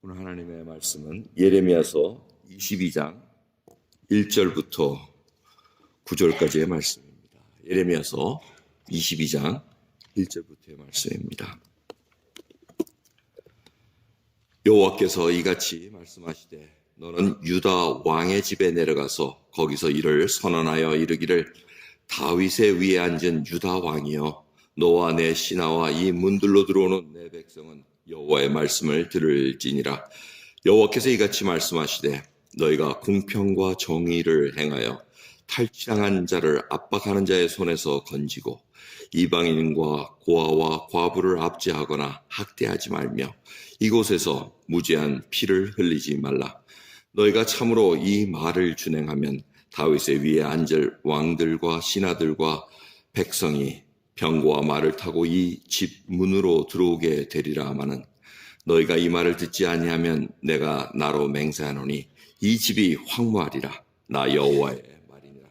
오늘 하나님의 말씀은 예레미야서 22장 1절부터 9절까지의 말씀입니다. 예레미야서 22장 1절부터의 말씀입니다. 여호와께서 이같이 말씀하시되 너는 유다 왕의 집에 내려가서 거기서 이를 선언하여 이르기를 다윗의 위에 앉은 유다 왕이여 너와 내 신하와 이 문들로 들어오는 내 백성은 여호와의 말씀을 들을지니라. 여호와께서 이같이 말씀하시되 너희가 공평과 정의를 행하여 탈취당한 자를 압박하는 자의 손에서 건지고 이방인과 고아와 과부를 압제하거나 학대하지 말며 이곳에서 무죄한 피를 흘리지 말라. 너희가 참으로 이 말을 준행하면 다윗의 위에 앉을 왕들과 신하들과 백성이 병거와 말을 타고 이 집 문으로 들어오게 되리라 하마는 너희가 이 말을 듣지 아니하면 내가 나로 맹세하노니 이 집이 황무하리라. 나 여호와의 말이니라.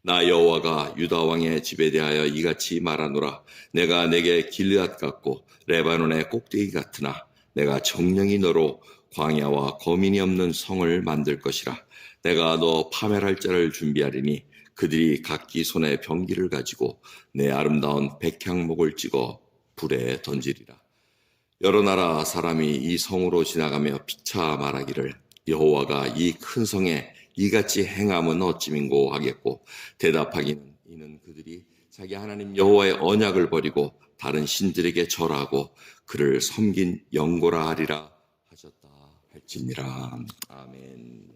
나 여호와가 유다 왕의 집에 대하여 이같이 말하노라. 내가 내게 길르앗 같고 레바논의 꼭대기 같으나 내가 정령이 너로 광야와 거민이 없는 성을 만들 것이라. 내가 너 파멸할 자를 준비하리니 그들이 각기 손에 병기를 가지고 내 아름다운 백향목을 찍어 불에 던지리라. 여러 나라 사람이 이 성으로 지나가며 피차 말하기를 여호와가 이 큰 성에 이같이 행함은 어찌민고 하겠고 대답하기는 이는 그들이 자기 하나님 여호와의 언약을 버리고 다른 신들에게 절하고 그를 섬긴 영고라 하리라 하셨다 할지니라. 아멘.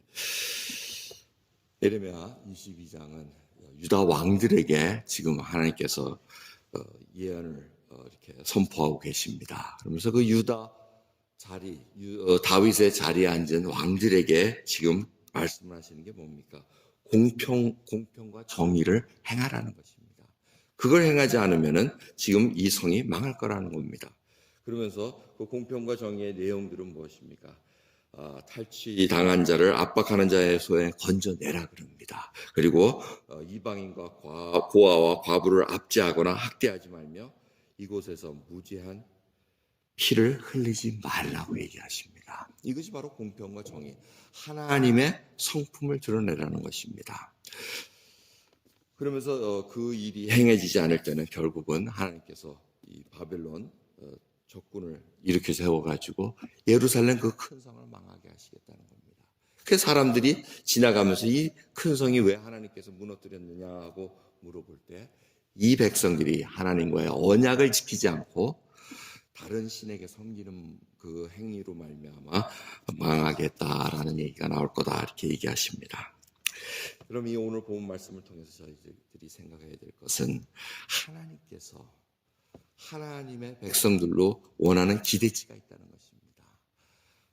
예레미야 22장은 유다 왕들에게 지금 하나님께서 예언을 이렇게 선포하고 계십니다. 그러면서 그 유다 자리, 다윗의 자리에 앉은 왕들에게 지금 말씀을 하시는 게 뭡니까? 공평과 정의를 행하라는 것입니다. 그걸 행하지 않으면은 지금 이 성이 망할 거라는 겁니다. 그러면서 그 공평과 정의의 내용들은 무엇입니까? 탈취당한 자를 압박하는 자의 손에 건져내라 그럽니다. 그리고 이방인과 고아와 과부를 압제하거나 학대하지 말며 이곳에서 무죄한 피를 흘리지 말라고 얘기하십니다. 이것이 바로 공평과 정의, 하나님의 성품을 드러내라는 것입니다. 그러면서 그 일이 행해지지 않을 때는 결국은 하나님께서 이 바벨론 적군을 일으켜 세워가지고 예루살렘 그 큰 성을 망하게 하시겠다는 겁니다. 그래서 사람들이 지나가면서 이 큰 성이 왜 하나님께서 무너뜨렸느냐 하고 물어볼 때 이 백성들이 하나님과의 언약을 지키지 않고 다른 신에게 섬기는 그 행위로 말미암아 망하겠다라는 얘기가 나올 거다 이렇게 얘기하십니다. 그럼 이 오늘 본 말씀을 통해서 저희들이 생각해야 될 것은 하나님께서 하나님의 백성들로 원하는 기대치가 있다는 것입니다.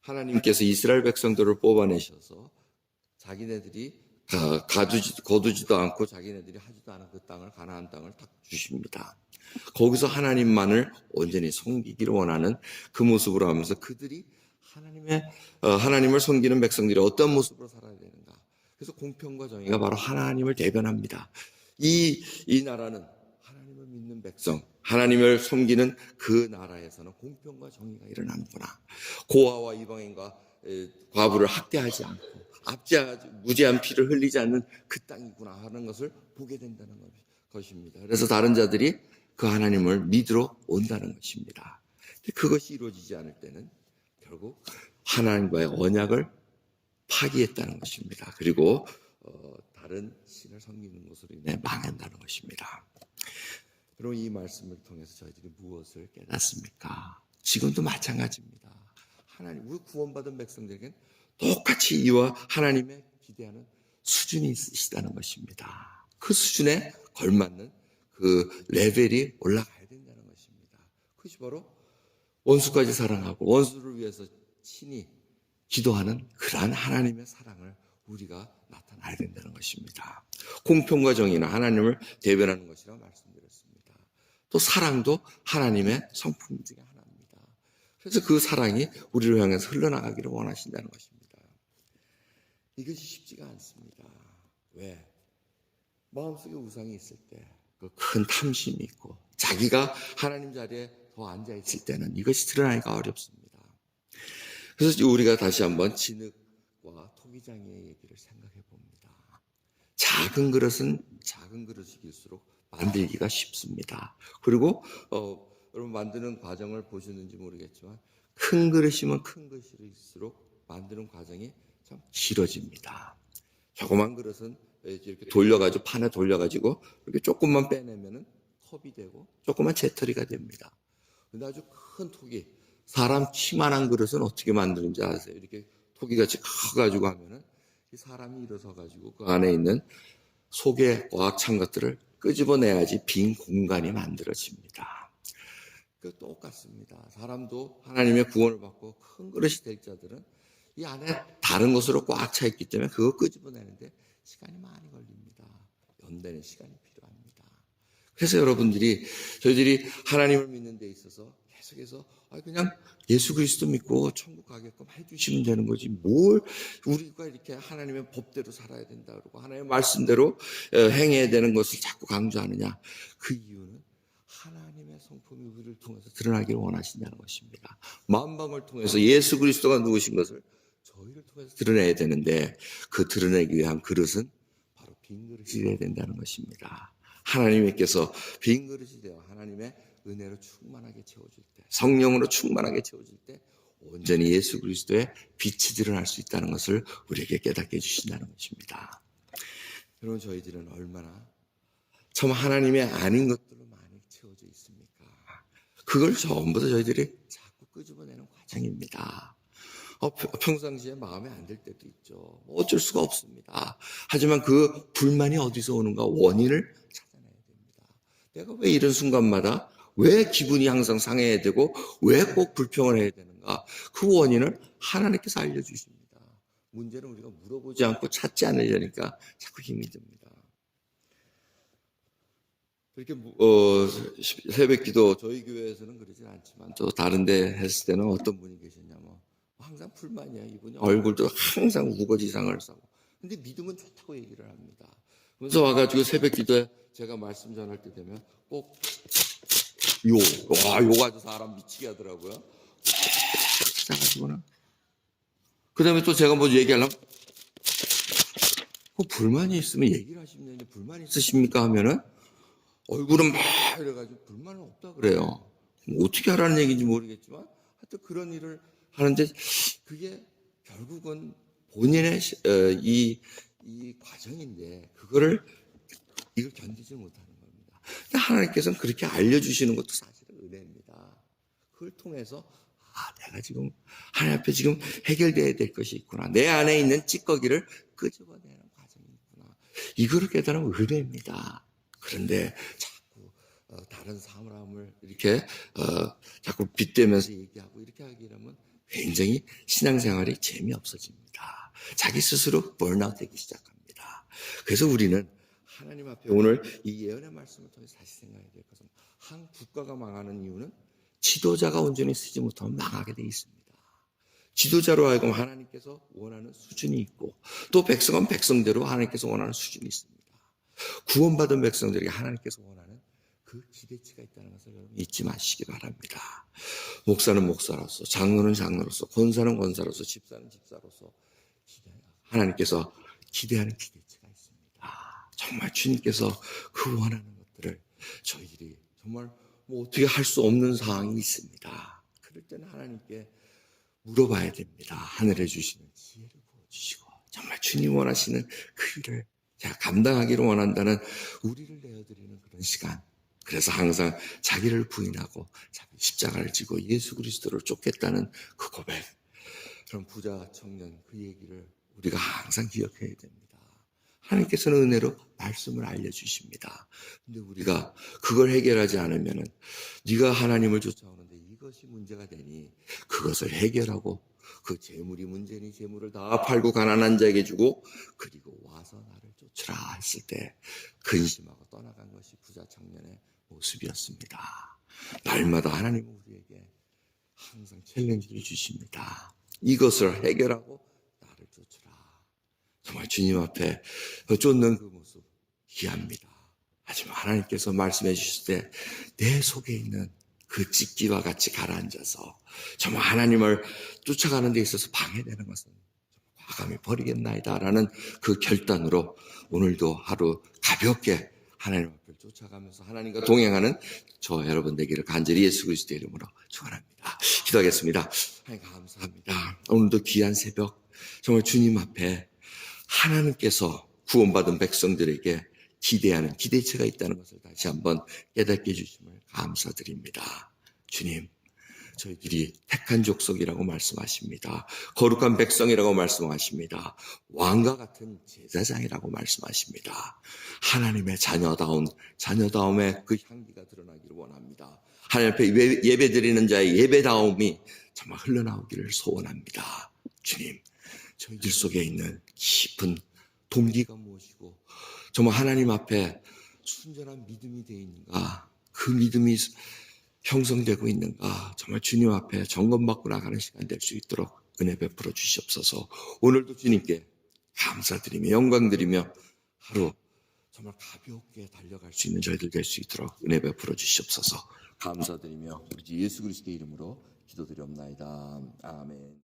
하나님께서 이스라엘 백성들을 뽑아내셔서 자기네들이 거두지도 않고 자기네들이 하지도 않은 그 땅을 가나안 땅을 딱 주십니다. 거기서 하나님만을 온전히 섬기기를 원하는 그 모습으로 하면서 그들이 하나님을 섬기는 백성들이 어떤 모습으로 살아야 되는가. 그래서 공평과 정의가 바로 하나님을 대변합니다. 이 나라는 하나님을 믿는 백성, 하나님을 섬기는 그 나라에서는 공평과 정의가 일어나는구나. 고아와 이방인과 과부를 학대하지 않고 압제하지 무죄한 피를 흘리지 않는 그 땅이구나 하는 것을 보게 된다는 것입니다. 그래서 다른 자들이 그 하나님을 믿으러 온다는 것입니다. 그것이 이루어지지 않을 때는 결국 하나님과의 언약을 파기했다는 것입니다. 그리고 다른 신을 섬기는 것으로 인해 망한다는 것입니다. 그럼 이 말씀을 통해서 저희들이 무엇을 깨닫습니까? 지금도 마찬가지입니다. 하나님, 우리 구원받은 백성들에게는 똑같이 이와 하나님의 기대하는 수준이 있으시다는 것입니다. 그 수준에 걸맞는 그 레벨이 올라가야 된다는 것입니다. 그것이 바로 원수까지 사랑하고 원수를 위해서 친히 기도하는 그러한 하나님의 사랑을 우리가 나타나야 된다는 것입니다. 공평과 정의는 하나님을 대변하는 것이라고 말씀드렸습니다. 또 사랑도 하나님의 성품 중에 하나입니다. 그래서 그 사랑이 우리를 향해서 흘러나가기를 원하신다는 것입니다. 이것이 쉽지가 않습니다. 왜? 마음속에 우상이 있을 때 그 큰 탐심이 있고 자기가 하나님 자리에 더 앉아있을 때는 이것이 드러나기가 어렵습니다. 그래서 우리가 다시 한번 진흙과 토기장의 얘기를 생각해 봅니다. 작은 그릇은 작은 그릇일수록 만들기가 쉽습니다. 그리고 여러분 만드는 과정을 보셨는지 모르겠지만 큰 그릇이면 큰 그릇일수록 만드는 과정이 참 길어집니다. 조그만 그릇은 이렇게 돌려가지고 판에 돌려가지고 이렇게 조금만 빼내면은 컵이 되고 조그만 재떨이가 됩니다. 근데 아주 큰 토기, 사람 키만한 그릇은 어떻게 만드는지 아세요? 이렇게 토기같이 커가지고 하면은 이 사람이 일어서가지고 그 안에 있는 속에 꽉 찬 것들을 끄집어내야지 빈 공간이 만들어집니다. 그 똑같습니다. 사람도 하나님의 구원을 받고 큰 그릇이 될 자들은 이 안에 다른 것으로 꽉 차 있기 때문에 그거 끄집어내는데 시간이 많이 걸립니다. 연대는 시간이 필요합니다. 그래서 여러분들이 저희들이 하나님을 믿는 데 있어서 계속해서 그냥 예수 그리스도 믿고 천국 가게끔 해주시면 되는 거지 뭘 우리가 이렇게 하나님의 법대로 살아야 된다 그러고 하나님의 말씀대로 행해야 되는 것을 자꾸 강조하느냐. 그 이유는 하나님의 성품이 우리를 통해서 드러나기를 원하신다는 것입니다. 만방을 통해서 예수 그리스도가 누구신 것을 저희를 통해서 드러내야 되는데 그 드러내기 위한 그릇은 바로 빈 그릇이 되어야 된다는 것입니다. 하나님께서 빈 그릇이 되어 하나님의 은혜로 충만하게 채워줄 때, 성령으로 충만하게 채워질 때 온전히 예수 그리스도의 빛이 드러날 수 있다는 것을 우리에게 깨닫게 해주신다는 것입니다. 여러분 저희들은 얼마나 참 하나님의 아닌 것들로 많이 채워져 있습니까? 그걸 전부 다 저희들이 자꾸 끄집어내는 과정입니다. 평상시에 마음에 안 들 때도 있죠. 어쩔 수가 없습니다. 하지만 그 불만이 어디서 오는가 원인을 찾아내야 됩니다. 내가 왜 이런 순간마다 왜 기분이 항상 상해야 되고 왜 꼭 불평을 해야 되는가? 그 원인을 하나님께서 알려주십니다. 문제는 우리가 물어보지 않고 찾지 않으려니까 자꾸 힘이 듭니다. 이렇게 새벽기도 저희 교회에서는 그러진 않지만 또 다른 데 했을 때는 어떤 분이 계셨냐면 항상 불만이야. 이분이 얼굴도 항상 우거지상을 싸고 근데 믿음은 좋다고 얘기를 합니다. 그래서 와가지고 새벽기도에 제가 말씀 전할 때 되면 꼭 요가 사람 미치게 하더라고요. 그 다음에 또 제가 뭐 얘기하려면 불만이 있으면 얘기를 하시면 되는데 불만이 있으십니까 하면은 얼굴은 막 이래가지고 불만은 없다 그래요. 어떻게 하라는 얘기인지 모르겠지만 하여튼 그런 일을 하는데 그게 결국은 본인의 이 과정인데 이걸 견디지 못하는 겁니다. 근데 하나님께서는 그렇게 알려주시는 것도 사실은 은혜입니다. 그걸 통해서 내가 지금 하나님 앞에 지금 해결돼야 될 것이 있구나. 내 안에 있는 찌꺼기를 끄집어내는 과정이 있구나. 이거를 깨달으면 은혜입니다. 그런데 자꾸 다른 사람을 이렇게 자꾸 빗대면서 얘기하고 이렇게 하게 되면 굉장히 신앙생활이 재미없어집니다. 자기 스스로 번아웃 되기 시작합니다. 그래서 우리는 하나님 앞에 오늘 이 예언의 말씀을 통해 다시 생각해야 될 것은 한 국가가 망하는 이유는 지도자가 온전히 쓰지 못하면 망하게 되어 있습니다. 지도자로 하여금 하나님께서 원하는 수준이 있고 또 백성은 백성대로 하나님께서 원하는 수준이 있습니다. 구원받은 백성들에게 하나님께서 원하는 그 기대치가 있다는 것을 여러분 잊지 마시기 바랍니다. 목사는 목사로서, 장로는 장로로서, 권사는 권사로서, 집사는 집사로서 하나님께서 기대하는 기대치가 있습니다. 정말 주님께서 그 원하는 것들을 저희들이 정말 어떻게 할 수 없는 상황이 있습니다. 그럴 때는 하나님께 물어봐야 됩니다. 하늘에 주시는 지혜를 부어주시고 정말 주님 원하시는 그 일을 제가 감당하기를 원한다는 우리를 내어드리는 그런 시간. 그래서 항상 자기를 부인하고 자기 십자가를 지고 예수 그리스도를 쫓겠다는 그 고백. 그런 부자 청년 그 얘기를 우리가 항상 기억해야 됩니다. 하나님께서는 은혜로 말씀을 알려주십니다. 근데 우리가 그걸 해결하지 않으면은 네가 하나님을 쫓아오는데 이것이 문제가 되니 그것을 해결하고 그 재물이 문제니 재물을 다 팔고 가난한 자에게 주고 그리고 와서 나를 쫓으라 했을 때 근심하고 떠나간 것이 부자 청년의 모습이었습니다. 날마다 하나님은 우리에게 항상 챌린지를 주십니다. 이것을 해결하고 나를 쫓으라. 정말 주님 앞에 쫓는 그 모습 귀합니다. 하지만 하나님께서 말씀해 주실 때 내 속에 있는 그 찢기와 같이 가라앉아서 정말 하나님을 쫓아가는 데 있어서 방해되는 것은 과감히 버리겠나이다라는 그 결단으로 오늘도 하루 가볍게 하나님 앞을 쫓아가면서 하나님과 동행하는 저 여러분 되기를 간절히 예수 그리스도의 이름으로 축원합니다. 기도하겠습니다. 하나님 감사합니다. 오늘도 귀한 새벽 정말 주님 앞에 하나님께서 구원받은 백성들에게 기대하는 기대치가 있다는 것을 다시 한번 깨닫게 해주심을 감사드립니다. 주님, 저희들이 택한 족속이라고 말씀하십니다. 거룩한 백성이라고 말씀하십니다. 왕과 같은 제사장이라고 말씀하십니다. 하나님의 자녀다움의 그 향기가 드러나기를 원합니다. 하나님 앞에 예배드리는 자의 예배다움이 정말 흘러나오기를 소원합니다. 주님, 저희들 속에 있는 깊은 동기가 무엇이고 정말 하나님 앞에 순전한 믿음이 되어 있는가, 그 믿음이 형성되고 있는가, 정말 주님 앞에 점검받고 나가는 시간 될 수 있도록 은혜 베풀어 주시옵소서. 오늘도 주님께 감사드리며 영광드리며 하루 정말 가볍게 달려갈 수 있는 저희들 될 수 있도록 은혜 베풀어 주시옵소서. 감사드리며 우리 예수 그리스도의 이름으로 기도드리옵나이다. 아멘.